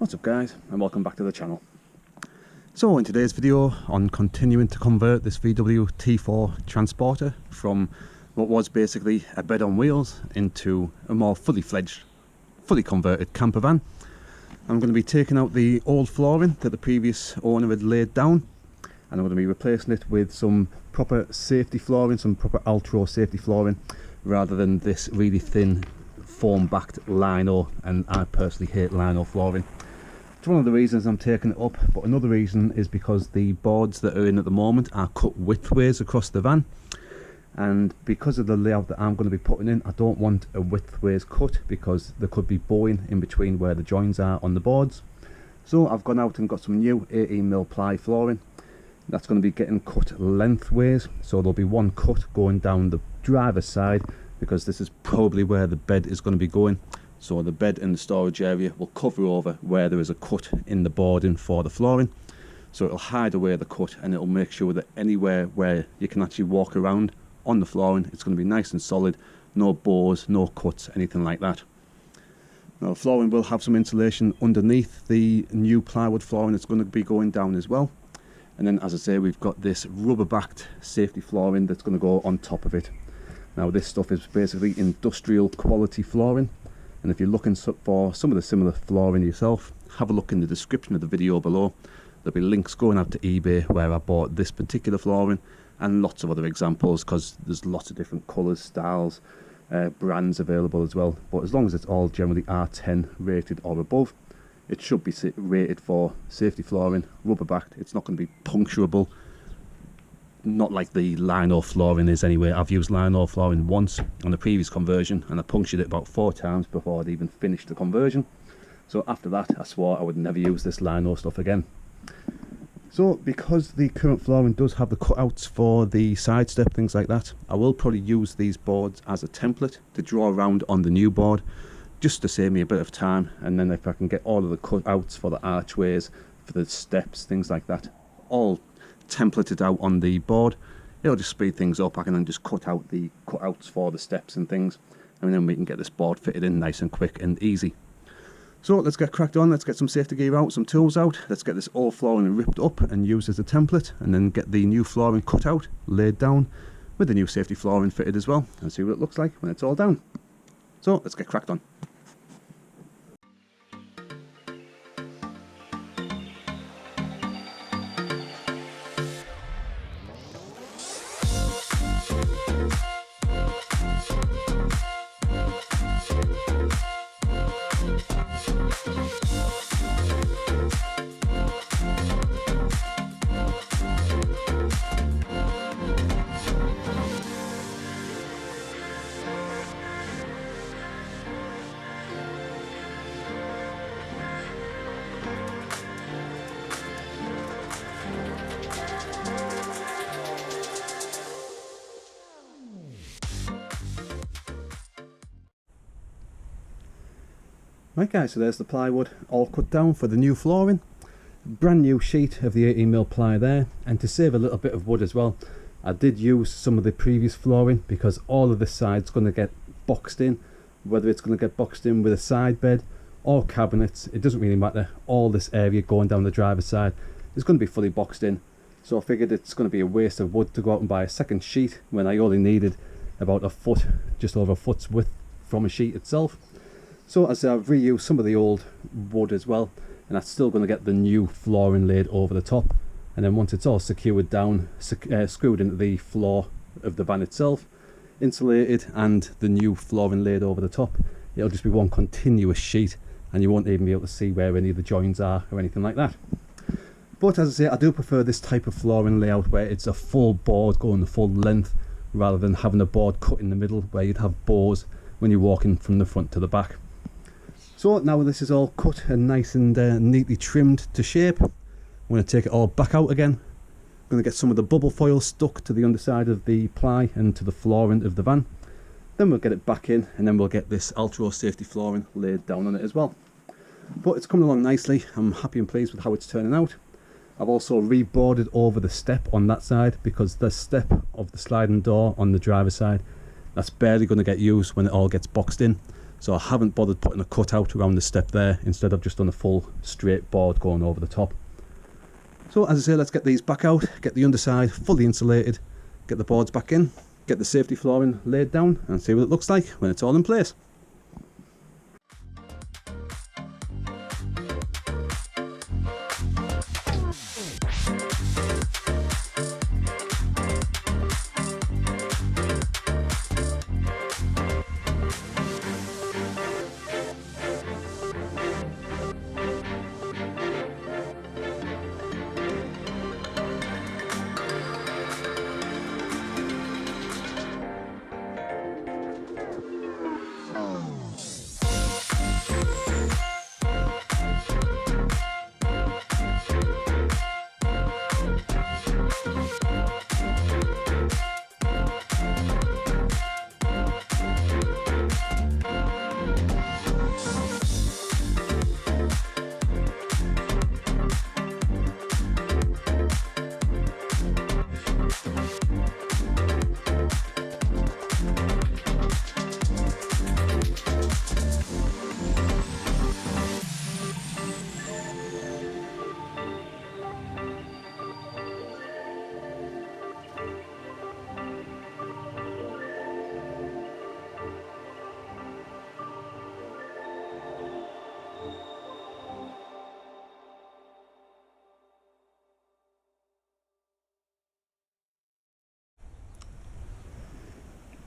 What's up guys, and welcome back to the channel. So in today's video on continuing to convert this VW T4 Transporter from what was basically a bed on wheels into a more fully fledged, fully converted camper van. I'm going to be taking out the old flooring that the previous owner had laid down, and I'm going to be replacing it with some proper safety flooring, some proper Altro safety flooring, rather than this really thin foam backed lino, and I personally hate lino flooring. It's one of the reasons I'm taking it up, but another reason is because the boards that are in at the moment are cut widthways across the van, and because of the layout that I'm going to be putting in, I don't want a widthways cut because there could be bowing in between where the joins are on the boards. So I've gone out and got some new 18mm ply flooring that's going to be getting cut lengthways, so there'll be one cut going down the driver's side because this is probably where the bed is going to be going. So the bed and the storage area will cover over where there is a cut in the boarding for the flooring. So it'll hide away the cut, and it'll make sure that anywhere where you can actually walk around on the flooring, it's going to be nice and solid, no bows, no cuts, anything like that. Now the flooring will have some insulation underneath the new plywood flooring that's going to be going down as well. And then, as I say, we've got this rubber backed safety flooring that's going to go on top of it. Now this stuff is basically industrial quality flooring. And if you're looking for some of the similar flooring yourself, have a look in the description of the video below. There'll be links going out to eBay where I bought this particular flooring, and lots of other examples, because there's lots of different colours, styles, brands available as well. But as long as it's all generally R10 rated or above, it should be rated for safety flooring, rubber backed. It's not going to be puncturable, not like the lino flooring is anyway. I've used lino flooring once on the previous conversion, and I punctured it about 4 times before I'd even finished the conversion. So after that I swore I would never use this lino stuff again. So because the current flooring does have the cutouts for the side step, things like that, I will probably use these boards as a template to draw around on the new board, just to save me a bit of time. And then if I can get all of the cutouts for the archways, for the steps, things like that, all templated out on the board, it'll just speed things up. I can then just cut out the cutouts for the steps and things, and then we can get this board fitted in nice and quick and easy. So let's get cracked on. Let's get some safety gear out, some tools out. Let's get this old flooring ripped up and used as a template, and then get the new flooring cut out, laid down with the new safety flooring fitted as well, and see what it looks like when it's all down. So let's get cracked on. Right guys, so there's the plywood all cut down for the new flooring. Brand new sheet of the 18mm ply there, and to save a little bit of wood as well, I did use some of the previous flooring because all of this side's going to get boxed in. Whether it's going to get boxed in with a side bed or cabinets, it doesn't really matter. All this area going down the driver's side is going to be fully boxed in. So I figured it's going to be a waste of wood to go out and buy a second sheet when I only needed about a foot, just over a foot's width from a sheet itself. So as I've reused some of the old wood as well, and I'm still going to get the new flooring laid over the top, and then once it's all secured down, screwed into the floor of the van itself, insulated, and the new flooring laid over the top, it'll just be one continuous sheet, and you won't even be able to see where any of the joins are or anything like that. But as I say, I do prefer this type of flooring layout where it's a full board going the full length, rather than having a board cut in the middle where you'd have bows when you're walking from the front to the back. So now this is all cut and nice and neatly trimmed to shape, I'm going to take it all back out again. I'm going to get some of the bubble foil stuck to the underside of the ply and to the flooring of the van. Then we'll get it back in, and then we'll get this Altro safety flooring laid down on it as well. But it's coming along nicely. I'm happy and pleased with how it's turning out. I've also reboarded over the step on that side, because the step of the sliding door on the driver's side, that's barely going to get used when it all gets boxed in. so I haven't bothered putting a cutout around the step there. Instead I've just done a full straight board going over the top. So as I say, let's get these back out, get the underside fully insulated, get the boards back in, get the safety flooring laid down and see what it looks like when it's all in place.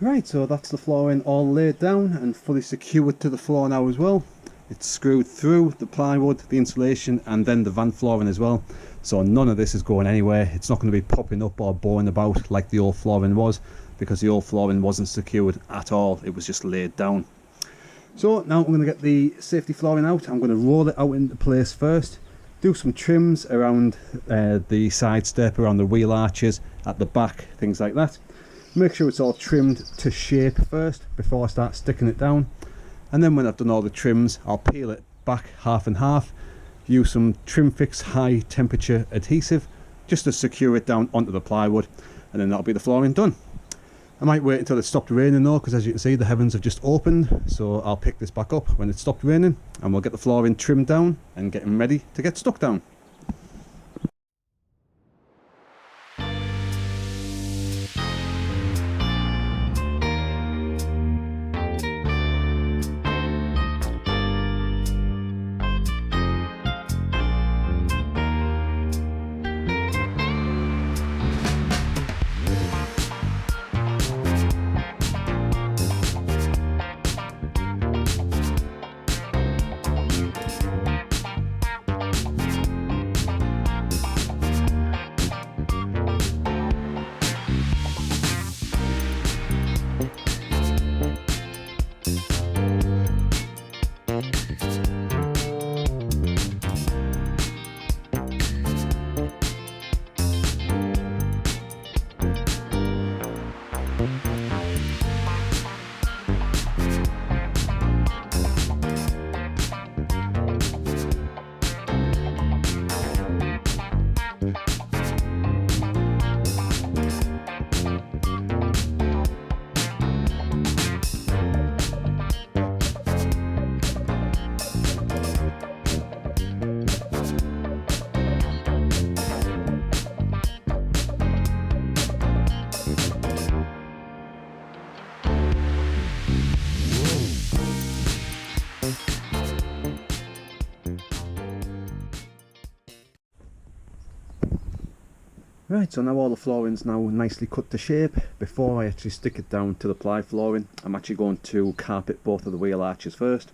Right, so that's the flooring all laid down and fully secured to the floor now as well. It's screwed through the plywood, the insulation and then the van flooring as well. So none of this is going anywhere. It's not going to be popping up or bowing about like the old flooring was, because the old flooring wasn't secured at all. It was just laid down. So now I'm going to get the safety flooring out. I'm going to roll it out into place first. Do some trims around the side step, around the wheel arches, at the back, things like that. Make sure it's all trimmed to shape first before I start sticking it down, and then when I've done all the trims I'll peel it back half and half, use some Trimfix high temperature adhesive just to secure it down onto the plywood, and then that'll be the flooring done. I might wait until it stopped raining though, because as you can see the heavens have just opened, so I'll pick this back up when it stopped raining and we'll get the flooring trimmed down and getting ready to get stuck down. Right, so now all the flooring's now nicely cut to shape. Before I actually stick it down to the ply flooring, I'm actually going to carpet both of the wheel arches first,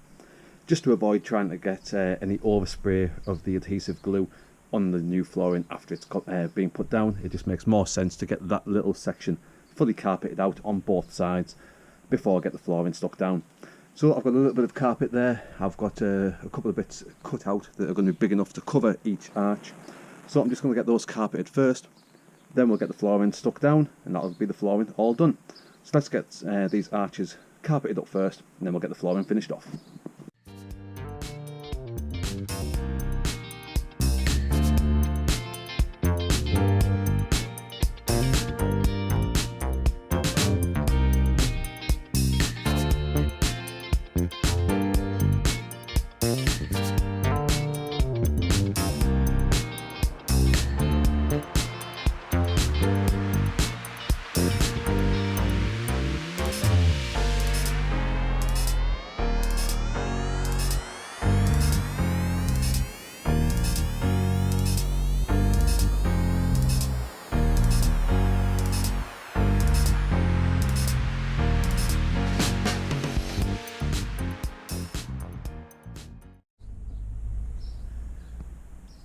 just to avoid trying to get any overspray of the adhesive glue on the new flooring after it's being put down. It just makes more sense to get that little section fully carpeted out on both sides before I get the flooring stuck down. So I've got a little bit of carpet there. I've got a couple of bits cut out that are going to be big enough to cover each arch. So I'm just going to get those carpeted first. Then we'll get the flooring stuck down and that'll be the flooring all done. So let's get these arches carpeted up first and then we'll get the flooring finished off.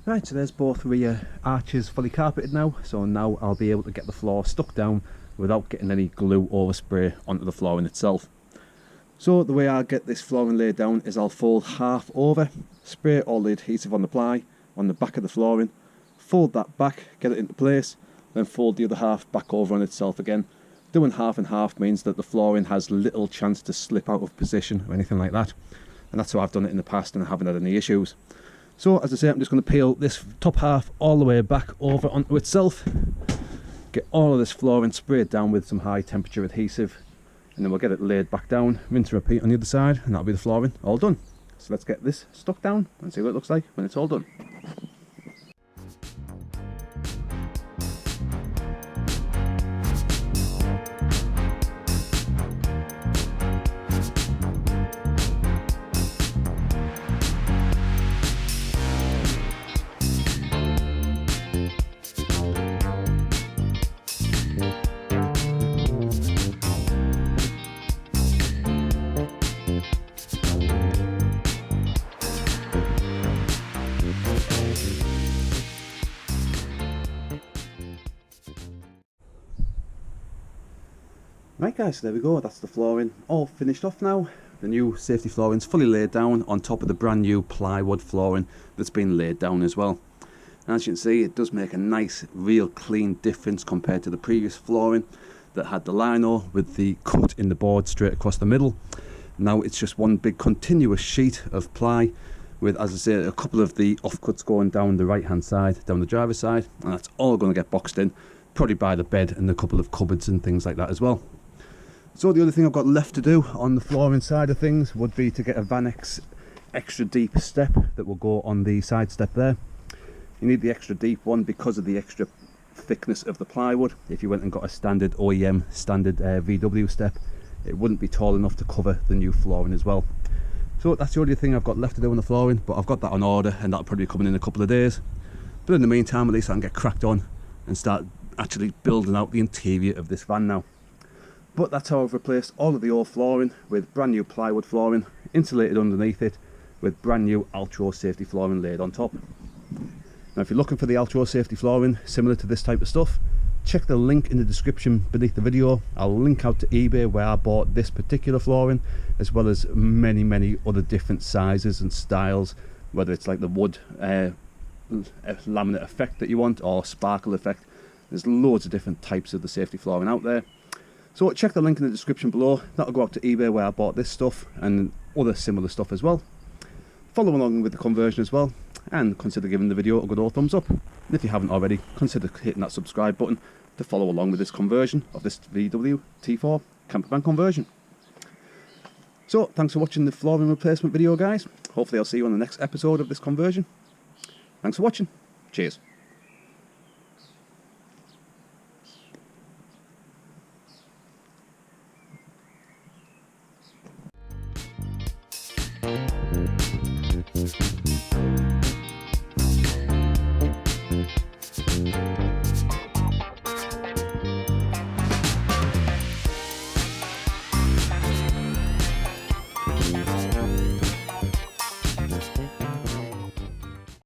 Right, so there's both rear arches fully carpeted now, so now I'll be able to get the floor stuck down without getting any glue overspray onto the flooring itself. So the way I'll get this flooring laid down is I'll fold half over, spray all the adhesive on the ply on the back of the flooring, fold that back, get it into place, then fold the other half back over on itself again. Doing half and half means that the flooring has little chance to slip out of position or anything like that, and that's how I've done it in the past and I haven't had any issues. So as I say, I'm just going to peel this top half all the way back over onto itself, get all of this flooring sprayed down with some high temperature adhesive, and then we'll get it laid back down, rinse and repeat on the other side, and that'll be the flooring all done. So let's get this stuck down and see what it looks like when it's all done. Right guys, so there we go, that's the flooring all finished off now. The new safety flooring's fully laid down on top of the brand new plywood flooring that's been laid down as well. And as you can see, it does make a nice, real clean difference compared to the previous flooring that had the lino with the cut in the board straight across the middle. Now it's just one big continuous sheet of ply with, as I say, a couple of the offcuts going down the right hand side, down the driver's side, and that's all going to get boxed in, probably by the bed and a couple of cupboards and things like that as well. So the other thing I've got left to do on the flooring side of things would be to get a Vanex extra deep step that will go on the side step there. You need the extra deep one because of the extra thickness of the plywood. If you went and got a standard OEM standard VW step, it wouldn't be tall enough to cover the new flooring as well. So that's the only thing I've got left to do on the flooring, but I've got that on order and that'll probably be coming in a couple of days. But in the meantime, at least I can get cracked on and start actually building out the interior of this van now. But that's how I've replaced all of the old flooring with brand new plywood flooring, insulated underneath it with brand new Altro safety flooring laid on top. Now if you're looking for the Altro safety flooring similar to this type of stuff, check the link in the description beneath the video. I'll link out to eBay where I bought this particular flooring, as well as many other different sizes and styles, whether it's like the wood laminate effect that you want or sparkle effect. There's loads of different types of the safety flooring out there. So check the link in the description below. That'll go out to eBay where I bought this stuff and other similar stuff as well. Follow along with the conversion as well, and consider giving the video a good old thumbs up. And if you haven't already, consider hitting that subscribe button to follow along with this conversion of this VW T4 campervan conversion. So thanks for watching the flooring replacement video guys. Hopefully I'll see you on the next episode of this conversion. Thanks for watching. Cheers.